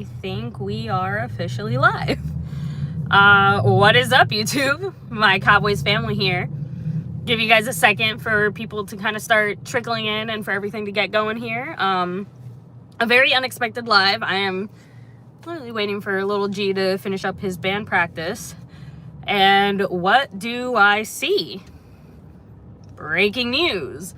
I think we are officially live. What is up, YouTube? My Cowboys family here. Give you guys a second for people to kind of start trickling in and for everything to get going here. A very unexpected live. I am literally waiting for little G to finish up his band practice. And what do I see? Breaking news.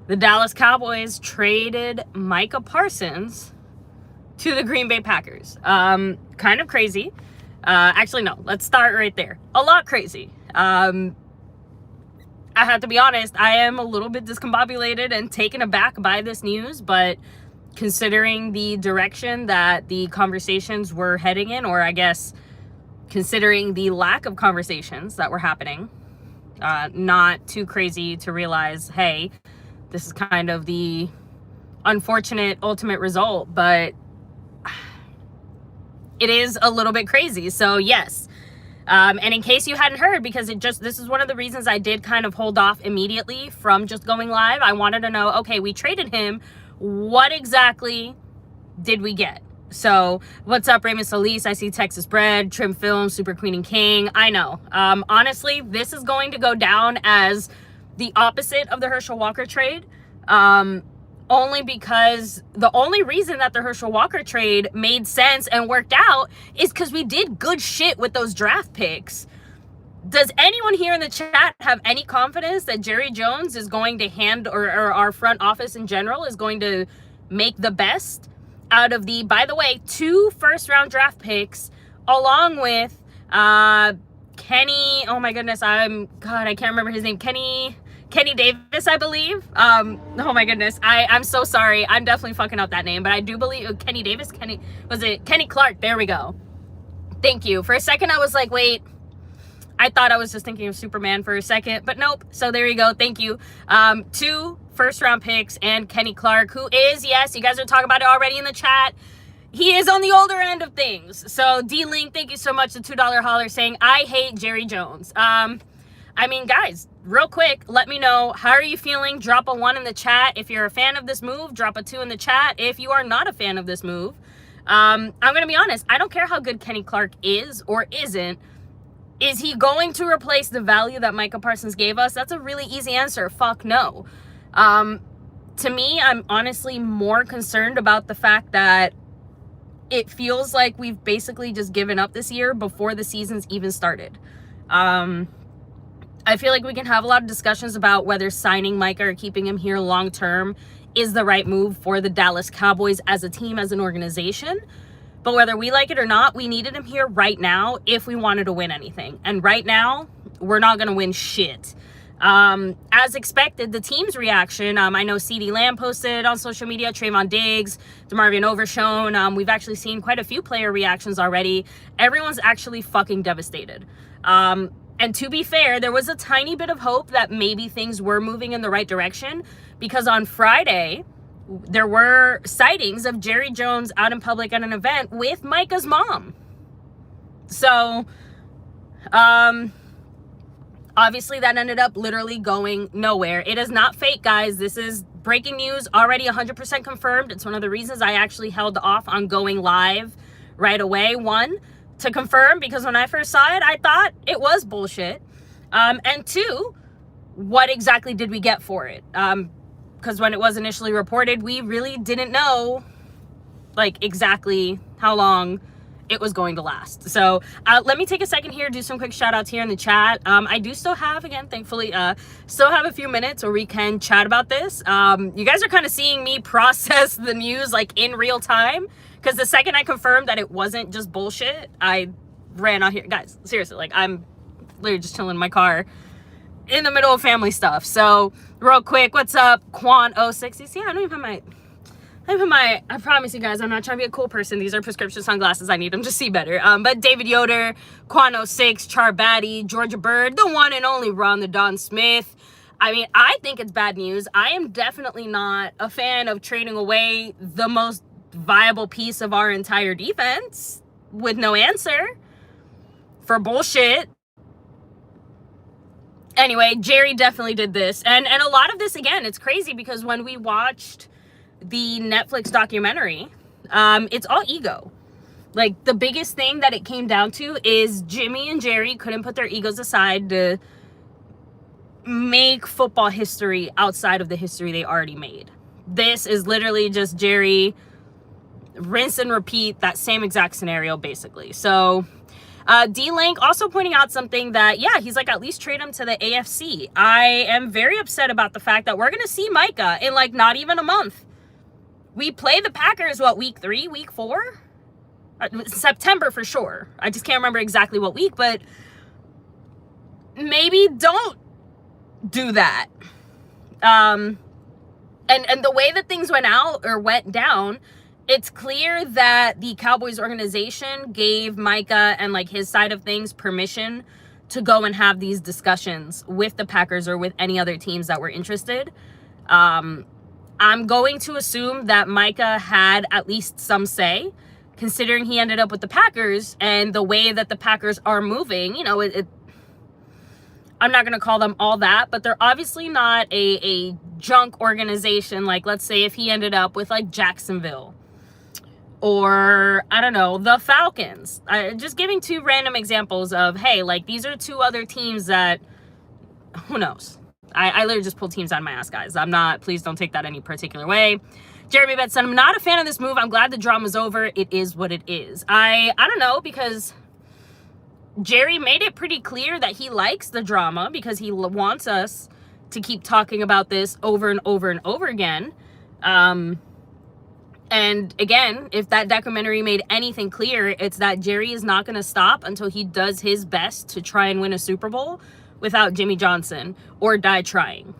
The Dallas Cowboys traded Micah Parsons to the Green Bay Packers. Kind of crazy. Actually, no. Let's start right there. A lot crazy. I have to be honest, I am a little bit discombobulated and taken aback by this news, but considering the direction that the conversations were heading in, or I guess considering the lack of conversations that were happening, not too crazy to realize, hey, this is kind of the unfortunate ultimate result, but it is a little bit crazy. So yes. And in case you hadn't heard, because this is one of the reasons I did kind of hold off immediately from just going live. I wanted to know, okay, we traded him. What exactly did we get? So what's up, Raymond Solis? I see Texas Bread, Trim Film, Super Queen and King. I know. Honestly, this is going to go down as the opposite of the Herschel Walker trade. Only because the only reason that the Herschel Walker trade made sense and worked out is because we did good shit with those draft picks. Does anyone here in the chat have any confidence that Jerry Jones is going to or our front office in general is going to make the best out of the, by the way, 2 first-round draft picks, along with Kenny, oh my goodness, I can't remember his name, Kenny Davis, I believe. Oh my goodness, I'm so sorry. I'm definitely fucking up that name, but I do believe Kenny Davis. Was it Kenny Clark? There we go. Thank you. For a second, I was like, wait, I thought I was just thinking of Superman for a second, but nope. So there you go. Thank you. 2 first-round picks and Kenny Clark, who is, yes, you guys are talking about it already in the chat, he is on the older end of things. So D-Link, thank you so much. The $2 holler saying, I hate Jerry Jones. I mean, guys, real quick, let me know, how are you feeling? Drop a 1 in the chat. If you're a fan of this move, drop a 2 in the chat. If you are not a fan of this move, I'm going to be honest. I don't care how good Kenny Clark is or isn't. Is he going to replace the value that Micah Parsons gave us? That's a really easy answer. Fuck no. To me, I'm honestly more concerned about the fact that it feels like we've basically just given up this year before the season's even started. I feel like we can have a lot of discussions about whether signing Micah or keeping him here long term is the right move for the Dallas Cowboys as a team, as an organization. But whether we like it or not, we needed him here right now if we wanted to win anything. And right now, we're not going to win shit. As expected, the team's reaction, I know CeeDee Lamb posted on social media, Trayvon Diggs, DeMarvion Overshown. We've actually seen quite a few player reactions already. Everyone's actually fucking devastated. And to be fair, there was a tiny bit of hope that maybe things were moving in the right direction, because on Friday, there were sightings of Jerry Jones out in public at an event with Micah's mom. So, obviously that ended up literally going nowhere. It is not fake, guys. This is breaking news, already 100% confirmed. It's one of the reasons I actually held off on going live right away. 1, to confirm, because when I first saw it, I thought it was bullshit. And 2, what exactly did we get for it? Because when it was initially reported, we really didn't know, like, exactly how long it was going to last. So let me take a second here, do some quick shout outs here in the chat. I do still have, again, thankfully, still have a few minutes where we can chat about this. You guys are kind of seeing me process the news like in real time, because the second I confirmed that it wasn't just bullshit, I ran out here. Guys, seriously, like, I'm literally just chilling in my car in the middle of family stuff. So real quick, what's up, Quan06? You see, I don't even have my, I promise you guys, I'm not trying to be a cool person. These are prescription sunglasses. I need them to see better. But David Yoder, Quan06, Charbaddy, Georgia Bird, the one and only Ron the Don Smith. I mean, I think it's bad news. I am definitely not a fan of trading away the most viable piece of our entire defense with no answer for bullshit. Anyway, Jerry definitely did this. And a lot of this, again, it's crazy because when we watched the Netflix documentary, it's all ego. Like, the biggest thing that it came down to is Jimmy and Jerry couldn't put their egos aside to make football history outside of the history they already made. This is literally just Jerry rinse and repeat that same exact scenario, basically. So D-Link also pointing out something that, yeah, he's like, at least trade him to the AFC. I am very upset about the fact that we're going to see Micah in, like, not even a month. We play the Packers, what, week 3, week 4? September for sure. I just can't remember exactly what week, but maybe don't do that. And the way that things went down, it's clear that the Cowboys organization gave Micah and, like, his side of things permission to go and have these discussions with the Packers or with any other teams that were interested. I'm going to assume that Micah had at least some say, considering he ended up with the Packers and the way that the Packers are moving. You know, I'm not going to call them all that, but they're obviously not a junk organization. Like, let's say if he ended up with, like, Jacksonville or, I don't know, the Falcons. Just giving 2 random examples of, hey, like, these are 2 other teams that, who knows? I literally just pulled teams out of my ass, guys. Please don't take that any particular way. Jeremy Betts said, I'm not a fan of this move. I'm glad the drama's over. It is what it is. I don't know, because Jerry made it pretty clear that he likes the drama because he wants us to keep talking about this over and over and over again. And again, if that documentary made anything clear, it's that Jerry is not going to stop until he does his best to try and win a Super Bowl without Jimmy Johnson or die trying.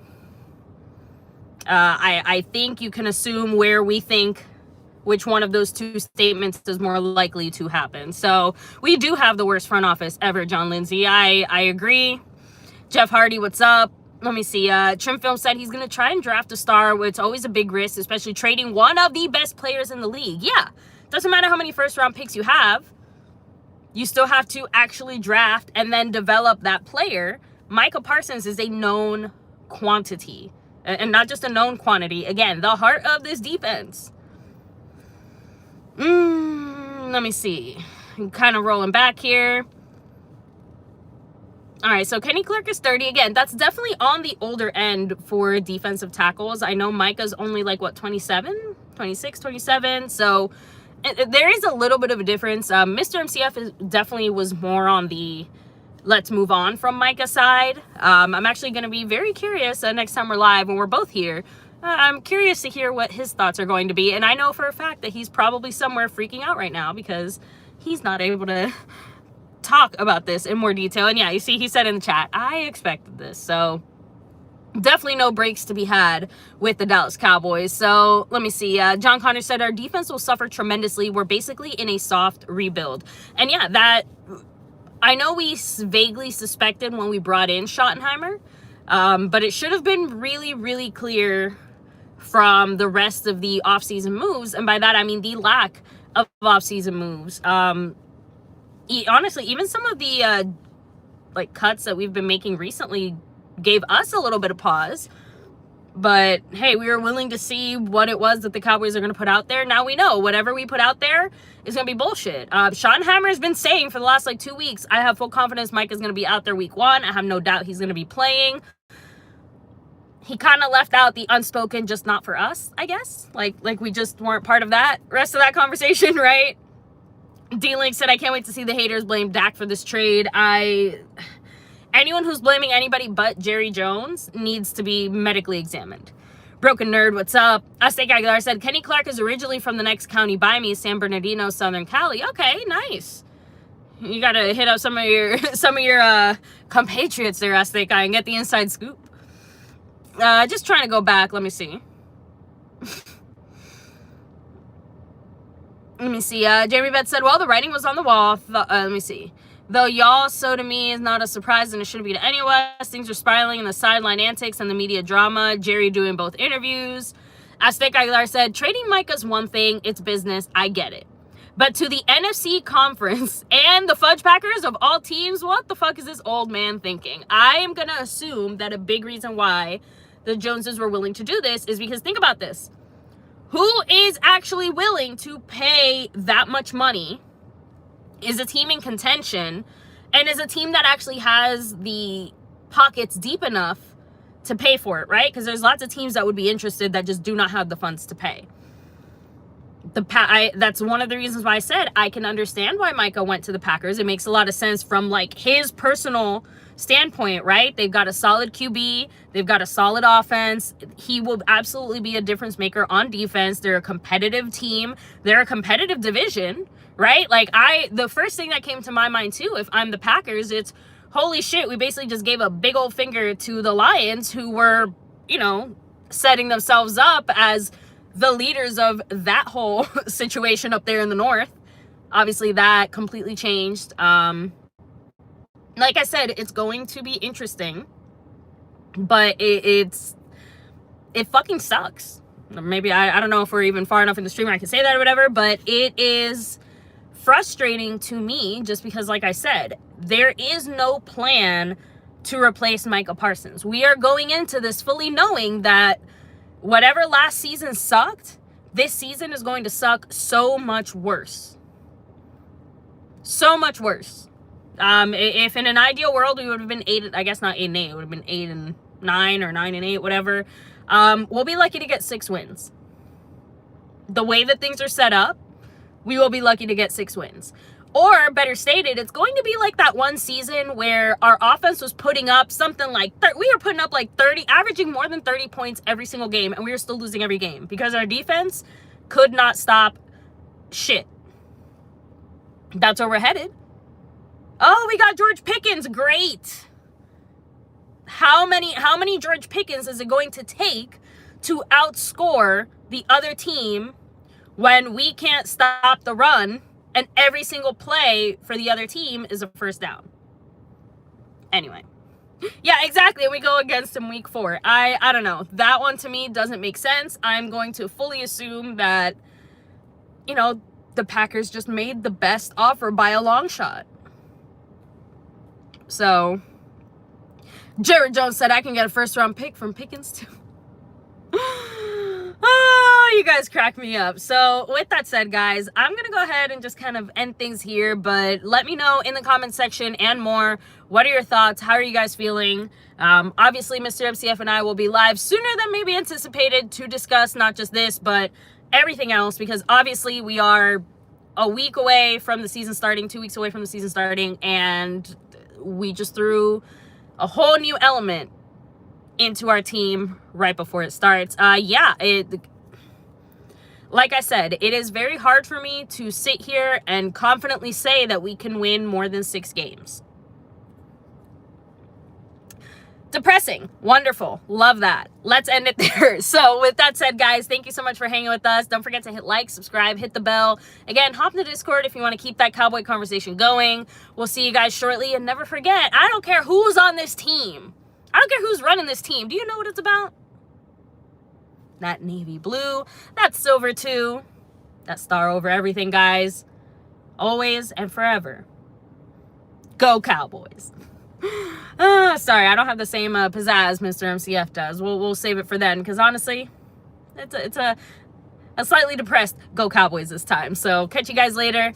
I think you can assume where we think which one of those 2 statements is more likely to happen. So we do have the worst front office ever, John Lindsay. I agree. Jeff Hardy, what's up? Let me see. Trim Film said he's going to try and draft a star, where it's always a big risk, especially trading one of the best players in the league. Yeah, doesn't matter how many first-round picks you have. You still have to actually draft and then develop that player. MICAH Parsons is a known quantity. And not just a known quantity. Again, the heart of this defense. Let me see. I'm kind of rolling back here. All right, so Kenny Clark is 30. Again, that's definitely on the older end for defensive tackles. I know Micah's only, like, what, 27? 26, 27? So there is a little bit of a difference. Mr. MCF definitely was more on the let's move on from Micah's side. I'm actually going to be very curious next time we're live when we're both here. I'm curious to hear what his thoughts are going to be. And I know for a fact that he's probably somewhere freaking out right now because he's not able to talk about this in more detail. And yeah, you see, he said in the chat, I expected this. So definitely no breaks to be had with the Dallas Cowboys. So let me see. John Connor said our defense will suffer tremendously. We're basically in a soft rebuild. And yeah, that... I know we vaguely suspected when we brought in Schottenheimer, but it should have been really, really clear from the rest of the offseason moves. And by that, I mean the lack of offseason moves. Honestly, even some of the like cuts that we've been making recently gave us a little bit of pause. But hey, we were willing to see what it was that the Cowboys are going to put out there. Now we know whatever we put out there is going to be bullshit. Schottenheimer has been saying for the last, like, 2 weeks, I have full confidence Mike is going to be out there week 1. I have no doubt he's going to be playing. He kind of left out the unspoken, just not for us, I guess. Like we just weren't part of that rest of that conversation, right? D-Link said, I can't wait to see the haters blame Dak for this trade. Anyone who's blaming anybody but Jerry Jones needs to be medically examined. Broken Nerd, what's up? Aztec Aguilar said, Kenny Clark is originally from the next county by me, San Bernardino, Southern Cali. Okay, nice. You gotta hit up some of your compatriots there, Aztec Guy, and get the inside scoop. Just trying to go back. Let me see. Let me see. Jeremy Betts said, well, the writing was on the wall. Let me see. Though y'all, so to me is not a surprise and it shouldn't be to any of us. Things are spiraling in the sideline antics and the media drama. Jerry doing both interviews. Aztec Aguilar said, trading Micah's one thing. It's business. I get it. But to the NFC conference and the Fudge Packers of all teams, what the fuck is this old man thinking? I am going to assume that a big reason why the Joneses were willing to do this is because, think about this. Who is actually willing to pay that much money is a team in contention and is a team that actually has the pockets deep enough to pay for it, right? Because there's lots of teams that would be interested that just do not have the funds to pay. That's one of the reasons why I said I can understand why Micah went to the Packers. It makes a lot of sense from like his personal standpoint, right? They've got a solid QB. They've got a solid offense. He will absolutely be a difference maker on defense. They're a competitive team. They're a competitive division, right? Like the first thing that came to my mind too, if I'm the Packers, it's holy shit, we basically just gave a big old finger to the Lions, who were, you know, setting themselves up as the leaders of that whole situation up there in the north. Obviously, that completely changed. Like I said, it's going to be interesting, but it fucking sucks. Maybe I don't know if we're even far enough in the stream where I can say that or whatever, but it is frustrating to me just because, like I said, there is no plan to replace Micah Parsons. We are going into this fully knowing that whatever last season sucked, this season is going to suck so much worse. So much worse. If in an ideal world we would have been 8, I guess not 8-8, it would have been 8-9 or 9-8, whatever. We'll be lucky to get 6 wins. The way that things are set up, we will be lucky to get 6 wins. Or, better stated, it's going to be like that one season where our offense was putting up something like, we were putting up like 30, averaging more than 30 points every single game, and we were still losing every game because our defense could not stop shit. That's where we're headed. Oh, we got George Pickens. Great. How many George Pickens is it going to take to outscore the other team when we can't stop the run and every single play for the other team is a first down? Anyway. Yeah, exactly. We go against him week 4. I don't know. That one to me doesn't make sense. I'm going to fully assume that, you know, the Packers just made the best offer by a long shot. So, Jared Jones said I can get a first-round pick from Pickens too. Oh, you guys crack me up. So, with that said, guys, I'm going to go ahead and just kind of end things here. But let me know in the comment section and more. What are your thoughts? How are you guys feeling? Obviously, Mr. MCF and I will be live sooner than maybe anticipated to discuss not just this, but everything else. Because obviously, we are a week away from the season starting, 2 weeks away from the season starting. And we just threw a whole new element into our team right before it starts. Like I said, it is very hard for me to sit here and confidently say that we can win more than 6 games. Depressing. Wonderful. Love that. Let's end it there. So with that said, guys, thank you so much for hanging with us. Don't forget to hit like, subscribe, hit the bell. Again, hop in the Discord if you want to keep that cowboy conversation going. We'll see you guys shortly. And never forget, I don't care who's on this team. I don't care who's running this team. Do you know what it's about? That navy blue, that silver too, that star over everything, guys. Always and forever. Go Cowboys. Sorry, I don't have the same pizzazz Mr. MCF does. We'll save it for then, because honestly, it's a slightly depressed Go Cowboys this time. So catch you guys later.